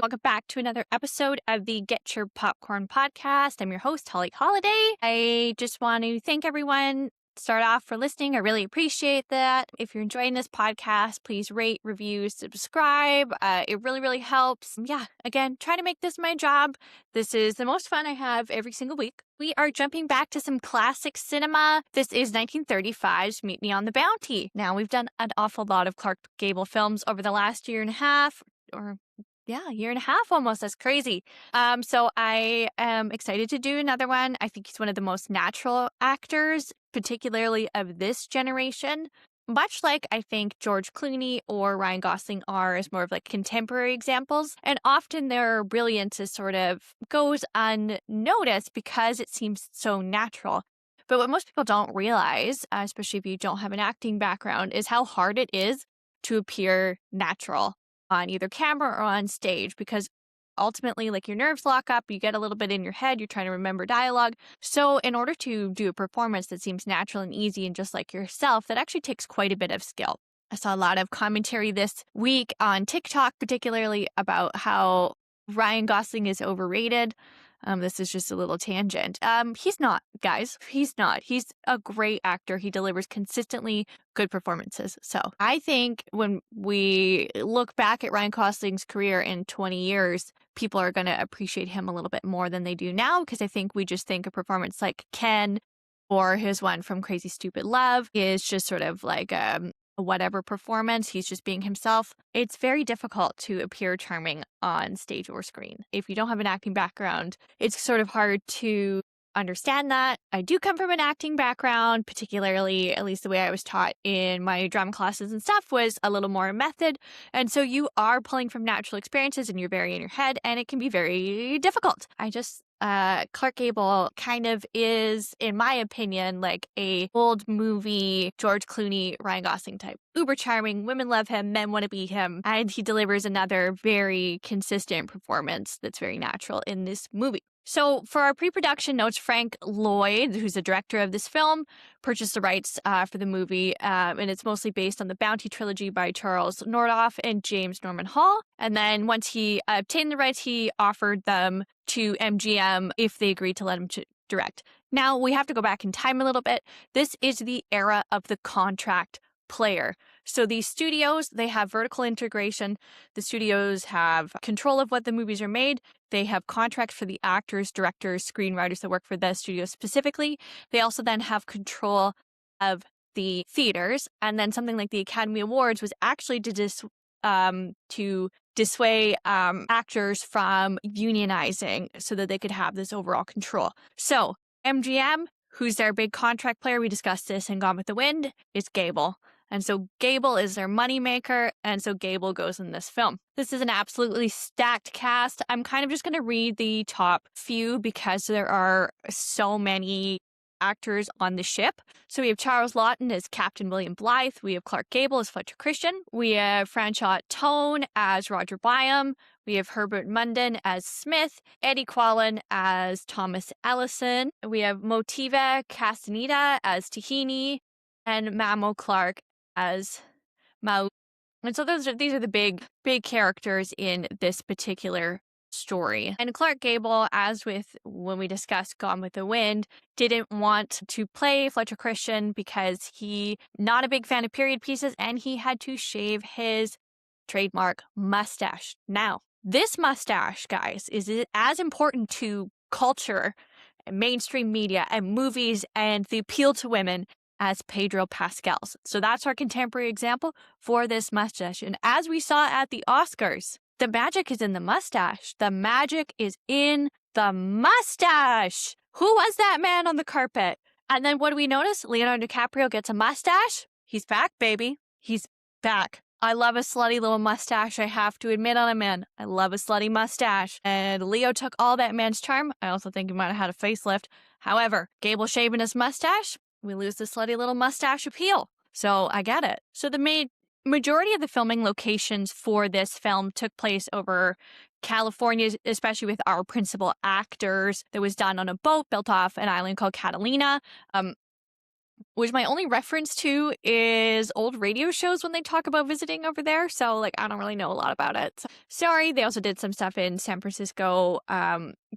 Welcome back to another episode of the Get Your Popcorn podcast. I'm your host, Holly Holiday. I just want to thank everyone. Start off for listening. I really appreciate that. If you're enjoying this podcast, please rate, review, subscribe. It really, really helps. Again, try to make this my job. This is the most fun I have every single week. We are jumping back to some classic cinema. This is 1935's Mutiny on the Bounty. Now, we've done an awful lot of Clark Gable films over the last year and a half, year and a half almost. That's crazy. So I am excited to do another one. I think he's one of the most natural actors, particularly of this generation. Much like I think George Clooney or Ryan Gosling are as more of like contemporary examples. And often their brilliance is sort of goes unnoticed because it seems so natural. But what most people don't realize, especially if you don't have an acting background, is how hard it is to appear natural on either camera or on stage, because ultimately, like, your nerves lock up, you get a little bit in your head, you're trying to remember dialogue. So in order to do a performance that seems natural and easy and just like yourself, that actually takes quite a bit of skill. I saw a lot of commentary this week on TikTok, particularly about how Ryan Gosling is overrated. This is just a little tangent. He's not, guys. He's not. He's a great actor. He delivers consistently good performances. So I think when we look back at Ryan Gosling's career in 20 years, people are going to appreciate him a little bit more than they do now, because I think we just think a performance like Ken or his one from Crazy Stupid Love is just sort of like whatever performance. He's just being himself. It's very difficult to appear charming on stage or screen. If you don't have an acting background, it's sort of hard to understand that. I do come from an acting background, particularly, at least the way I was taught in my drama classes and stuff, was a little more method. And so you are pulling from natural experiences and you're very in your head, and it can be very difficult. Clark Gable kind of is, in my opinion, like a old movie George Clooney, Ryan Gosling type. Uber charming, women love him, men want to be him, and he delivers another very consistent performance that's very natural in this movie. So for our pre-production notes, Frank Lloyd, who's the director of this film, purchased the rights for the movie, and it's mostly based on the Bounty trilogy by Charles Laughton and James Norman Hall. And then once he obtained the rights, he offered them to MGM if they agreed to let him direct. Now, we have to go back in time a little bit. This is the era of the contract player. So these studios, they have vertical integration. The studios have control of what the movies are made. They have contracts for the actors, directors, screenwriters that work for the studio specifically. They also then have control of the theaters. And then something like the Academy Awards was actually to dissuade actors from unionizing so that they could have this overall control. So MGM, who's their big contract player, we discussed this in Gone with the Wind, is Gable. And so Gable is their moneymaker, and so Gable goes in this film. This is an absolutely stacked cast. I'm kind of just going to read the top few because there are so many actors on the ship. So we have Charles Laughton as Captain William Blythe. We have Clark Gable as Fletcher Christian. We have Franchot Tone as Roger Byam. We have Herbert Munden as Smith, Eddie Quallen as Thomas Ellison. We have Motiva Castaneda as Tahiti, and Mamo Clark as Mau. And so these are the big characters in this particular story. And Clark Gable, as with when we discussed Gone with the Wind, didn't want to play Fletcher Christian because he not a big fan of period pieces, and he had to shave his trademark mustache. Now, this mustache, guys, is as important to culture and mainstream media and movies and the appeal to women as Pedro Pascal's. So that's our contemporary example for this mustache. And as we saw at the Oscars, the magic is in the mustache. The magic is in the mustache. Who was that man on the carpet? And then what do we notice? Leonardo DiCaprio gets a mustache. He's back, baby. He's back. I love a slutty little mustache. I have to admit on a man. I love a slutty mustache. And Leo took all that man's charm. I also think he might have had a facelift. However, Gable shaving his mustache, we lose the slutty little mustache appeal. So I get it. So the majority of the filming locations for this film took place over California, especially with our principal actors. That was done on a boat built off an island called Catalina. which my only reference to is old radio shows when they talk about visiting over there. So, like, I don't really know a lot about it. So, sorry. They also did some stuff in San Francisco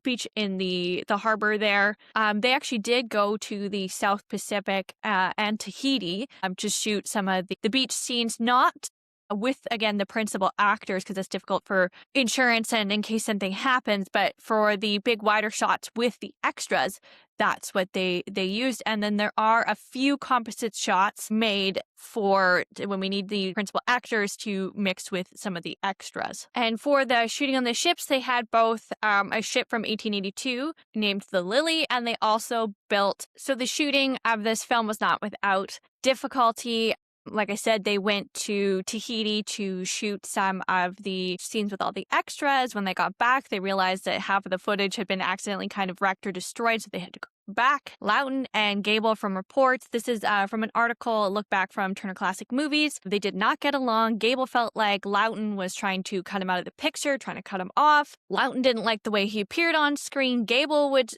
beach in the harbor there. They actually did go to the South Pacific and Tahiti to shoot some of the beach scenes, not with, again, the principal actors, because it's difficult for insurance and in case something happens, but for the big wider shots with the extras, that's what they used. And then there are a few composite shots made for when we need the principal actors to mix with some of the extras. And for the shooting on the ships, they had both a ship from 1882 named the Lily, and they also built, so the shooting of this film was not without difficulty. Like I said, they went to Tahiti to shoot some of the scenes with all the extras. When they got back, they realized that half of the footage had been accidentally kind of wrecked or destroyed, so they had to go back. Laughton and Gable from reports. This is from an article, a look back from Turner Classic Movies. They did not get along. Gable felt like Laughton was trying to cut him out of the picture, trying to cut him off. Laughton didn't like the way he appeared on screen. Gable would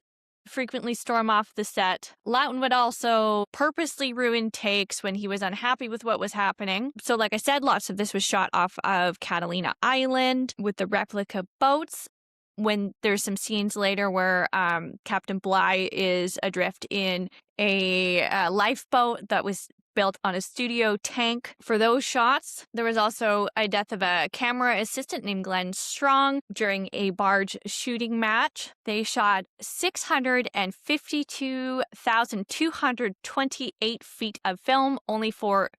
frequently storm off the set. Laughton would also purposely ruin takes when he was unhappy with what was happening. So like I said, lots of this was shot off of Catalina Island with the replica boats. When there's some scenes later where Captain Bligh is adrift in a lifeboat that was built on a studio tank. For those shots, there was also a death of a camera assistant named Glenn Strong during a barge shooting match. They shot 652,228 feet of film, only for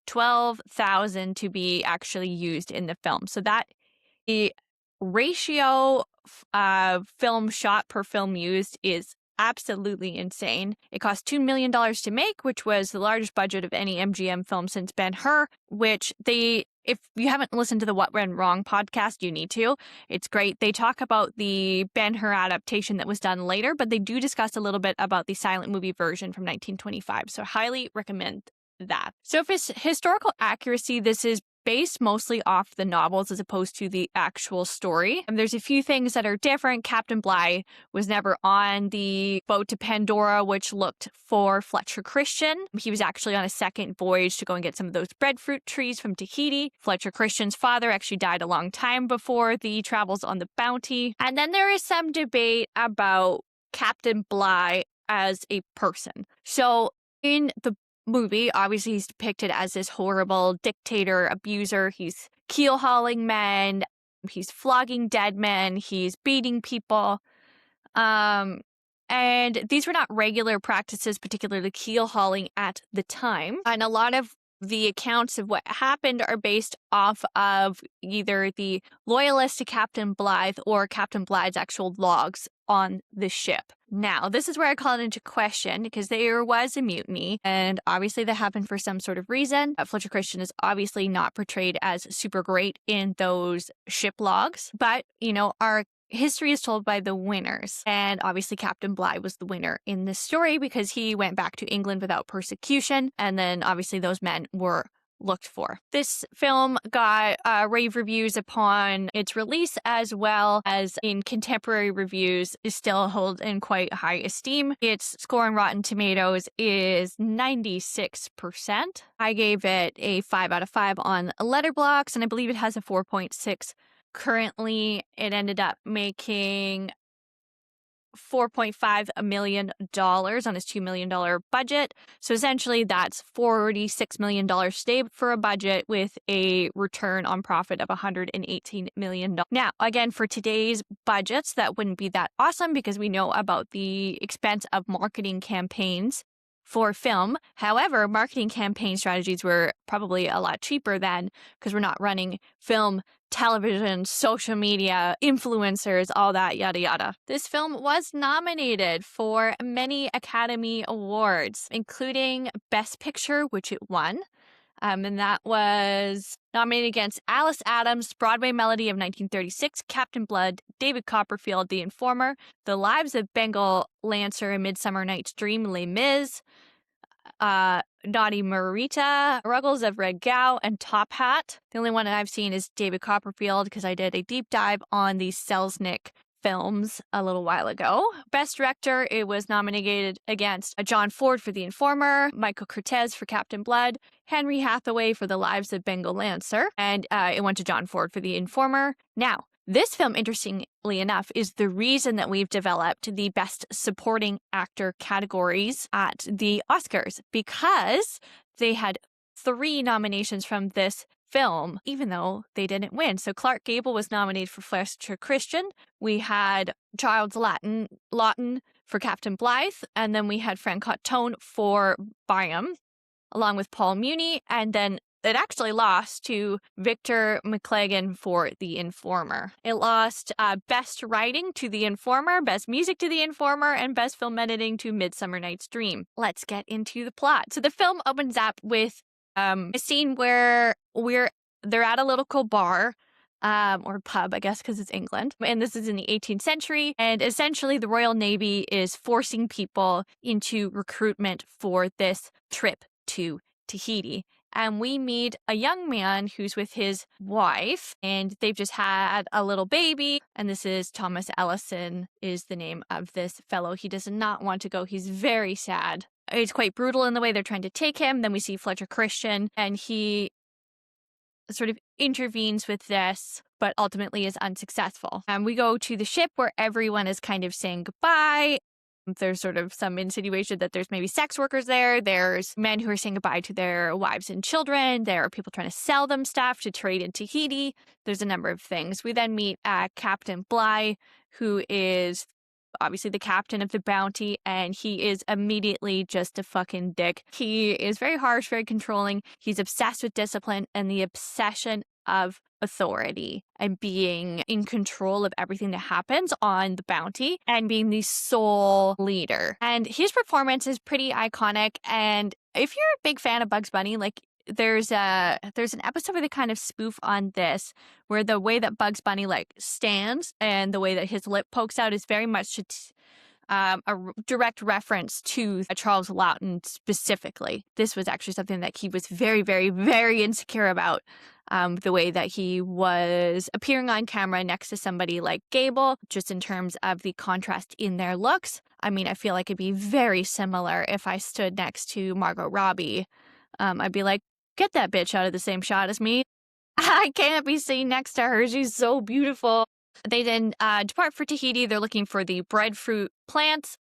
12,000 to be actually used in the film. So that the ratio of film shot per film used is absolutely insane. It cost $2 million to make, which was the largest budget of any MGM film since Ben-Hur, which if you haven't listened to the What Went Wrong podcast, you need to. It's great. They talk about the Ben-Hur adaptation that was done later, but they do discuss a little bit about the silent movie version from 1925. So I highly recommend that. So if it's historical accuracy, this is based mostly off the novels as opposed to the actual story. And there's a few things that are different. Captain Bligh was never on the boat to Pandora, which looked for Fletcher Christian. He was actually on a second voyage to go and get some of those breadfruit trees from Tahiti. Fletcher Christian's father actually died a long time before the travels on the Bounty. And then there is some debate about Captain Bligh as a person. So in the movie, obviously he's depicted as this horrible dictator, abuser. He's keel hauling men, he's flogging dead men, he's beating people. And these were not regular practices, particularly keel hauling at the time. And a lot of the accounts of what happened are based off of either the loyalists to Captain Bligh or Captain Bligh's actual logs on the ship. Now, this is where I call it into question because there was a mutiny, and obviously that happened for some sort of reason. Fletcher Christian is obviously not portrayed as super great in those ship logs, but, our history is told by the winners. And obviously Captain Bligh was the winner in this story because he went back to England without persecution. And then obviously those men were looked for. This film got rave reviews upon its release, as well as in contemporary reviews is still held in quite high esteem. Its score on Rotten Tomatoes is 96%. I gave it a 5 out of 5 on Letterboxd, and I believe it has a 4.6. Currently, it ended up making $4.5 million on its $2 million budget. So essentially, that's $46 million saved for a budget with a return on profit of $118 million. Now, again, for today's budgets, that wouldn't be that awesome because we know about the expense of marketing campaigns for film. However, marketing campaign strategies were probably a lot cheaper then because we're not running film, television, social media, influencers, all that, yada, yada. This film was nominated for many Academy Awards, including Best Picture, which it won. And that was nominated against Alice Adams' Broadway Melody of 1936, Captain Blood, David Copperfield, The Informer, The Lives of Bengal Lancer, A Midsummer Night's Dream, Les Mis, Naughty Marita, Ruggles of Red Gow, and Top Hat. The only one that I've seen is David Copperfield because I did a deep dive on the Selznick films a little while ago. Best Director, it was nominated against John Ford for The Informer, Michael Curtiz for Captain Blood, Henry Hathaway for The Lives of Bengal Lancer, and it went to John Ford for The Informer. Now, this film, interestingly enough, is the reason that we've developed the Best Supporting Actor categories at the Oscars, because they had 3 nominations from this film, even though they didn't win. So Clark Gable was nominated for Fletcher Christian. We had Charles Laughton for Captain Blythe, and then we had Frank Cottone for Byam, along with Paul Muni, and then it actually lost to Victor McLagan for The Informer. It lost Best Writing to The Informer, Best Music to The Informer, and Best Film Editing to Midsummer Night's Dream. Let's get into the plot. So the film opens up with a scene where they're at a local bar, or pub, I guess, because it's England. And this is in the 18th century. And essentially, the Royal Navy is forcing people into recruitment for this trip to Tahiti. And we meet a young man who's with his wife, and they've just had a little baby. And this is Thomas Ellison is the name of this fellow. He does not want to go. He's very sad. It's quite brutal in the way they're trying to take him. Then we see Fletcher Christian, and he sort of intervenes with this, but ultimately is unsuccessful. And we go to the ship where everyone is kind of saying goodbye. There's sort of some insinuation that there's maybe sex workers there. There's men who are saying goodbye to their wives and children. There are people trying to sell them stuff to trade in Tahiti. There's a number of things. We then meet Captain Bligh, who is obviously the captain of the Bounty, and he is immediately just a fucking dick. He is very harsh, very controlling. He's obsessed with discipline and the obsession of authority and being in control of everything that happens on the Bounty and being the sole leader. And his performance is pretty iconic. And if you're a big fan of Bugs Bunny, like there's an episode where they kind of spoof on this, where the way that Bugs Bunny like stands and the way that his lip pokes out is very much a direct reference to Charles Laughton specifically. This was actually something that he was very, very, very insecure about. The way that he was appearing on camera next to somebody like Gable, just in terms of the contrast in their looks. I mean, I feel like it'd be very similar if I stood next to Margot Robbie. I'd be like, get that bitch out of the same shot as me. I can't be seen next to her. She's so beautiful. They then depart for Tahiti. They're looking for the breadfruit plants.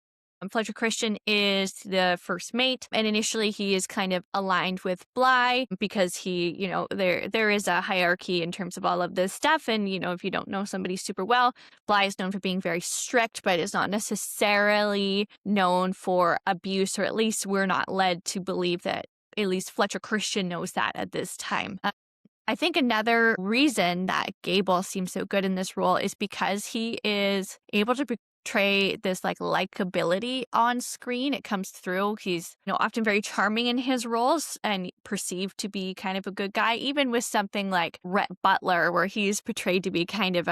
Fletcher Christian is the first mate, and initially he is kind of aligned with Bligh because he, there is a hierarchy in terms of all of this stuff, and, if you don't know somebody super well, Bligh is known for being very strict, but is not necessarily known for abuse, or at least we're not led to believe that at least Fletcher Christian knows that at this time. I think another reason that Gable seems so good in this role is because he is able to portray this like likability on screen. It comes through. He's often very charming in his roles and perceived to be kind of a good guy, even with something like Rhett Butler, where he's portrayed to be kind of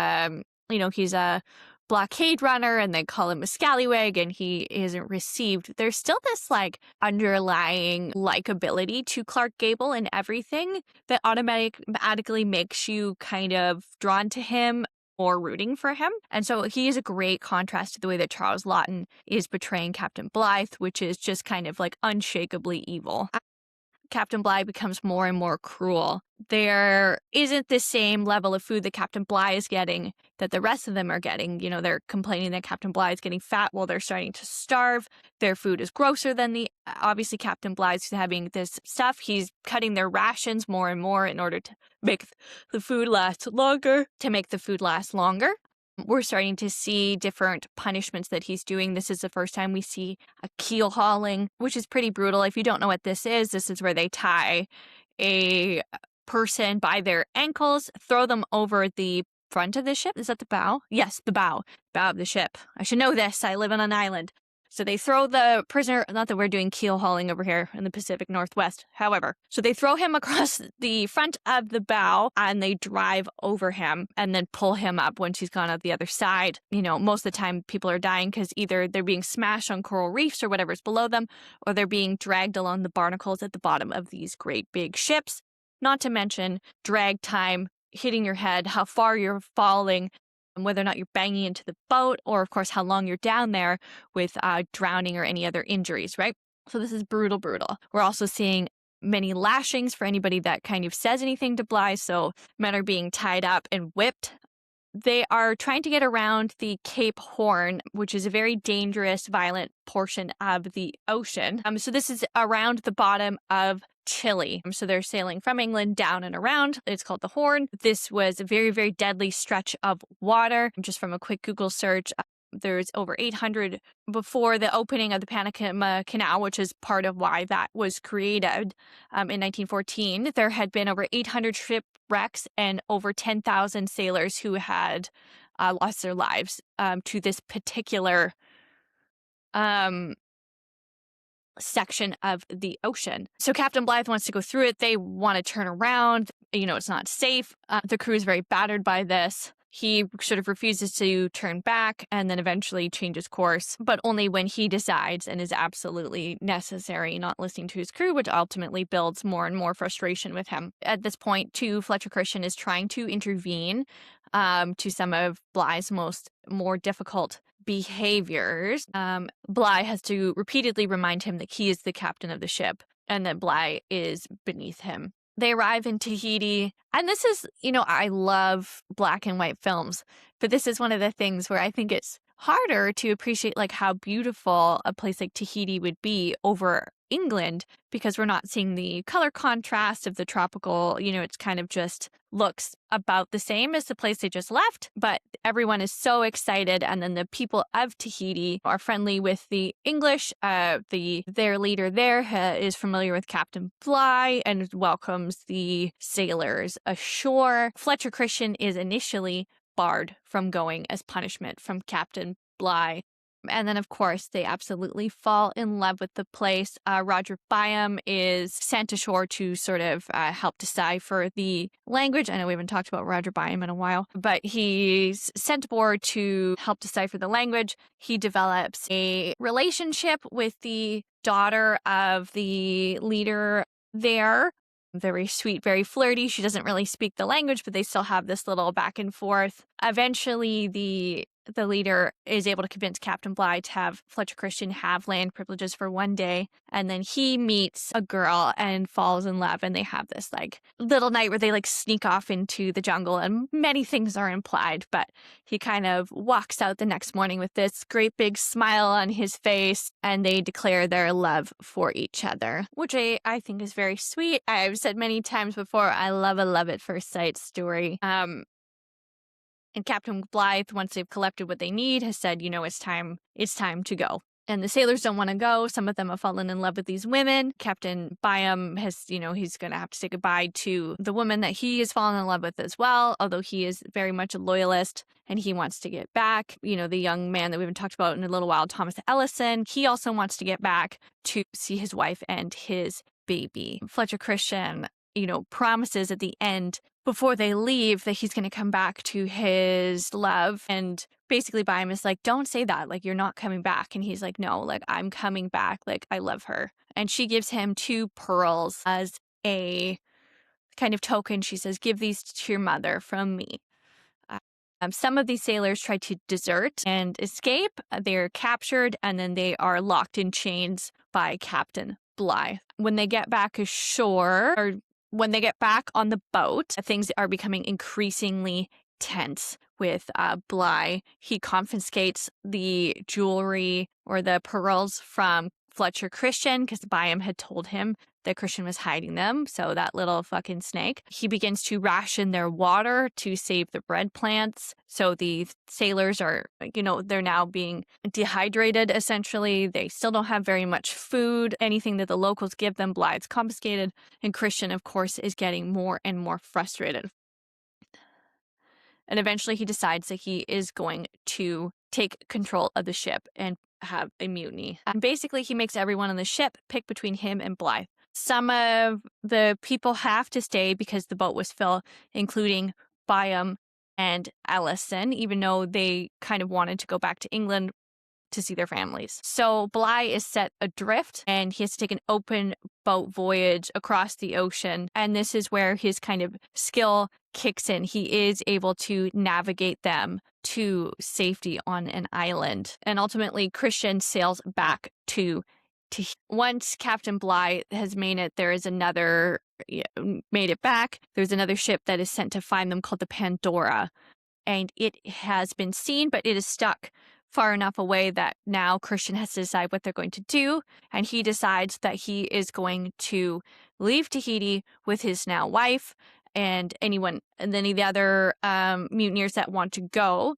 he's a blockade runner and they call him a scallywag and he isn't received. There's still this like underlying likability to Clark Gable and everything that automatically makes you kind of drawn to him or rooting for him. And so he is a great contrast to the way that Charles Laughton is portraying Captain Blythe, which is just kind of like unshakably evil. Captain Bligh becomes more and more cruel. There isn't the same level of food that Captain Bligh is getting that the rest of them are getting. They're complaining that Captain Bligh is getting fat while they're starting to starve. Their food is grosser than obviously Captain Blythe's having this stuff. He's cutting their rations more and more in order to make the food last longer, We're starting to see different punishments that he's doing. This is the first time we see a keel hauling, which is pretty brutal. If you don't know what this is where they tie a person by their ankles, throw them over the front of the ship. Is that the bow? Yes, the bow of the ship. I should know this. I live on an island. So they throw the prisoner, not that we're doing keel hauling over here in the Pacific Northwest, however. So they throw him across the front of the bow and they drive over him and then pull him up once he's gone out the other side. Most of the time people are dying because either they're being smashed on coral reefs or whatever's below them, or they're being dragged along the barnacles at the bottom of these great big ships. Not to mention drag time, hitting your head, how far you're falling. whether or not you're banging into the boat, or of course, how long you're down there with drowning or any other injuries, right? So this is brutal, brutal. We're also seeing many lashings for anybody that kind of says anything to Bligh. So men are being tied up and whipped. They are trying to get around the Cape Horn, which is a very dangerous, violent portion of the ocean. So this is around the bottom of Chile. So they're sailing from England down and around. It's called the Horn. This was a very, very deadly stretch of water. Just from a quick Google search, there's over 800 before the opening of the Panama Canal, which is part of why that was created in 1914. There had been over 800 shipwrecks and over 10,000 sailors who had lost their lives to this particular section of the ocean. So Captain Bligh wants to go through it. They want to turn around. It's not safe. The crew is very battered by this. He sort of refuses to turn back and then eventually changes course, but only when he decides and is absolutely necessary, not listening to his crew, which ultimately builds more and more frustration with him. At this point, too, Fletcher Christian is trying to intervene to some of Bligh's more difficult behaviors. Bligh has to repeatedly remind him that he is the captain of the ship and that Bligh is beneath him. They arrive in Tahiti, and this is, I love black and white films, but this is one of the things where I think it's harder to appreciate like how beautiful a place like Tahiti would be over England, because we're not seeing the color contrast of the tropical, it's kind of just looks about the same as the place they just left, but everyone is so excited. And then the people of Tahiti are friendly with the English. Their leader there is familiar with Captain Bligh and welcomes the sailors ashore. Fletcher Christian is initially barred from going as punishment from Captain Bligh. And then, of course, they absolutely fall in love with the place. Roger Byam is sent ashore to sort of help decipher the language. I know we haven't talked about Roger Byam in a while, but he's sent aboard to help decipher the language. He develops a relationship with the daughter of the leader there. Very sweet, very flirty. She doesn't really speak the language, but they still have this little back and forth. Eventually, the leader is able to convince Captain Bligh to have Fletcher Christian have land privileges for one day. And then he meets a girl and falls in love. And they have this like little night where they like sneak off into the jungle, and many things are implied. But he kind of walks out the next morning with this great big smile on his face, and they declare their love for each other, which I think is very sweet. I've said many times before, I love a love at first sight story. And Captain Bligh, once they've collected what they need, has said, it's time to go. And the sailors don't want to go. Some of them have fallen in love with these women. Captain Byam has, he's going to have to say goodbye to the woman that he has fallen in love with as well, although he is very much a loyalist and he wants to get back. The young man that we haven't talked about in a little while, Thomas Ellison, he also wants to get back to see his wife and his baby. Fletcher Christian, promises at the end before they leave that he's going to come back to his love. And basically Byam is like, don't say that. Like, you're not coming back. And he's like, no, like, I'm coming back. Like, I love her. And she gives him 2 pearls as a kind of token. She says, give these to your mother from me. Some of these sailors try to desert and escape. They're captured, and then they are locked in chains by Captain Bligh. When they get back ashore, or when they get back on the boat, things are becoming increasingly tense with Bligh. He confiscates the jewelry or the pearls from Fletcher Christian because Byam had told him that Christian was hiding them. So that little fucking snake. He begins to ration their water to save the bread plants. So the sailors are, they're now being dehydrated, essentially. They still don't have very much food. Anything that the locals give them, Bligh's confiscated. And Christian, of course, is getting more and more frustrated. And eventually he decides that he is going to take control of the ship and have a mutiny. And basically, he makes everyone on the ship pick between him and Bligh. Some of the people have to stay because the boat was full, including Byam and Ellison, even though they kind of wanted to go back to England. to see their families. So Bligh is set adrift and he has to take an open boat voyage across the ocean. And this is where his kind of skill kicks in. He is able to navigate them to safety on an island. And ultimately, Christian sails back to Tahiti. Once Captain Bligh has made it, there's another ship that is sent to find them called the Pandora. And it has been seen, but it is stuck far enough away that now Christian has to decide what they're going to do. And he decides that he is going to leave Tahiti with his now wife and any of the other mutineers that want to go.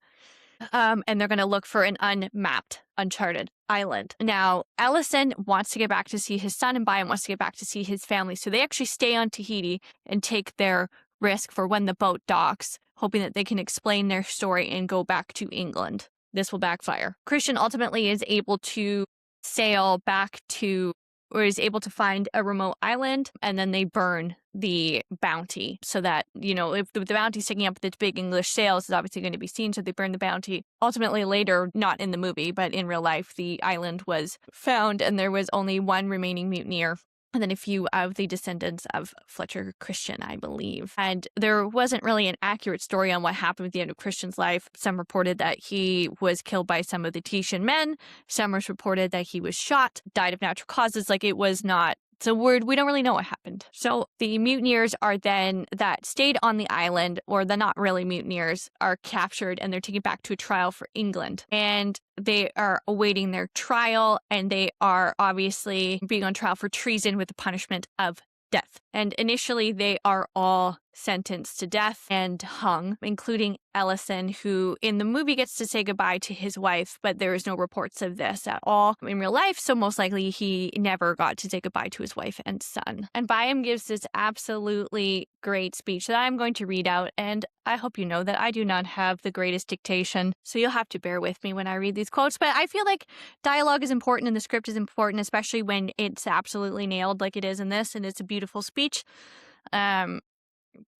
And they're going to look for an unmapped, uncharted island. Now, Ellison wants to get back to see his son, and Byam wants to get back to see his family. So they actually stay on Tahiti and take their risk for when the boat docks, hoping that they can explain their story and go back to England. This will backfire. Christian ultimately is able to sail back to, or is able to find a remote island, and then they burn the bounty so that, if the bounty's sticking up with its big English sails, it's obviously going to be seen, so they burn the bounty. Ultimately, later, not in the movie, but in real life, the island was found, and there was only one remaining mutineer, and then a few of the descendants of Fletcher Christian, I believe. And there wasn't really an accurate story on what happened with the end of Christian's life. Some reported that he was killed by some of the Tahitian men. Some reported that he was shot, died of natural causes. It was not. It's a word. We don't really know what happened. So the mutineers that stayed on the island, or the not really mutineers, are captured and they're taken back to a trial for England. And they are awaiting their trial, and they are obviously being on trial for treason with the punishment of death. And initially, they are all sentenced to death and hung, including Ellison, who in the movie gets to say goodbye to his wife, but there is no reports of this at all in real life, so most likely he never got to say goodbye to his wife and son. And Byam gives this absolutely great speech that I'm going to read out, and I hope you know that I do not have the greatest dictation, so you'll have to bear with me when I read these quotes, but I feel like dialogue is important and the script is important, especially when it's absolutely nailed like it is in this, and it's a beautiful speech.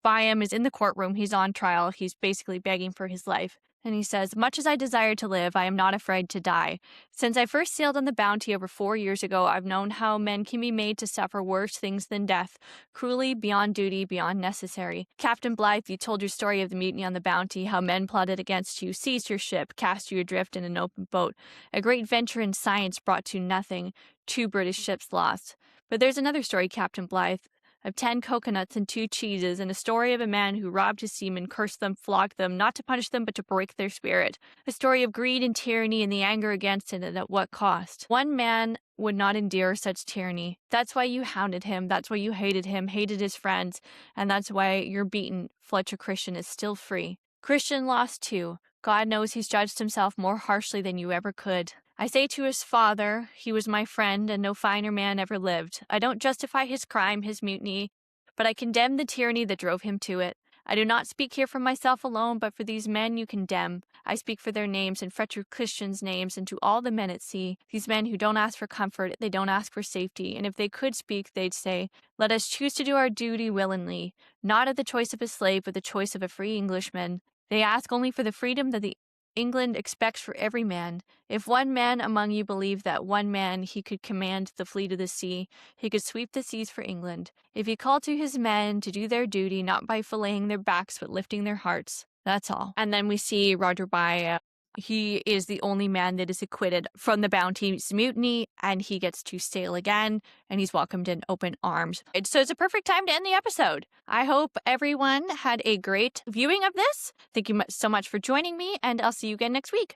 Byam is in the courtroom. He's on trial. He's basically begging for his life. And he says, "Much as I desire to live, I am not afraid to die. Since I first sailed on the Bounty over 4 years ago, I've known how men can be made to suffer worse things than death, cruelly, beyond duty, beyond necessary. Captain Blythe, you told your story of the mutiny on the Bounty, how men plotted against you, seized your ship, cast you adrift in an open boat. A great venture in science brought to nothing, 2 British ships lost. But there's another story, Captain Blythe, of 10 coconuts and 2 cheeses, and a story of a man who robbed his seamen, cursed them, flogged them, not to punish them, but to break their spirit. A story of greed and tyranny and the anger against it, and at what cost. One man would not endure such tyranny. That's why you hounded him. That's why you hated him, hated his friends, and that's why you're beaten. Fletcher Christian is still free. Christian lost too. God knows he's judged himself more harshly than you ever could. I say to his father, he was my friend, and no finer man ever lived. I don't justify his crime, his mutiny, but I condemn the tyranny that drove him to it. I do not speak here for myself alone, but for these men you condemn. I speak for their names and Fletcher Christian's names, and to all the men at sea. These men who don't ask for comfort, they don't ask for safety, and if they could speak, they'd say, let us choose to do our duty willingly, not at the choice of a slave, but the choice of a free Englishman. They ask only for the freedom that the England expects for every man. If one man among you believed that one man he could command the fleet of the sea, he could sweep the seas for England. If he called to his men to do their duty, not by filleting their backs, but lifting their hearts, that's all." And then we see Roger Bye. He is the only man that is acquitted from the Bounty's mutiny, and he gets to sail again, and he's welcomed in open arms. So it's a perfect time to end the episode. I hope everyone had a great viewing of this. Thank you so much for joining me, and I'll see you again next week.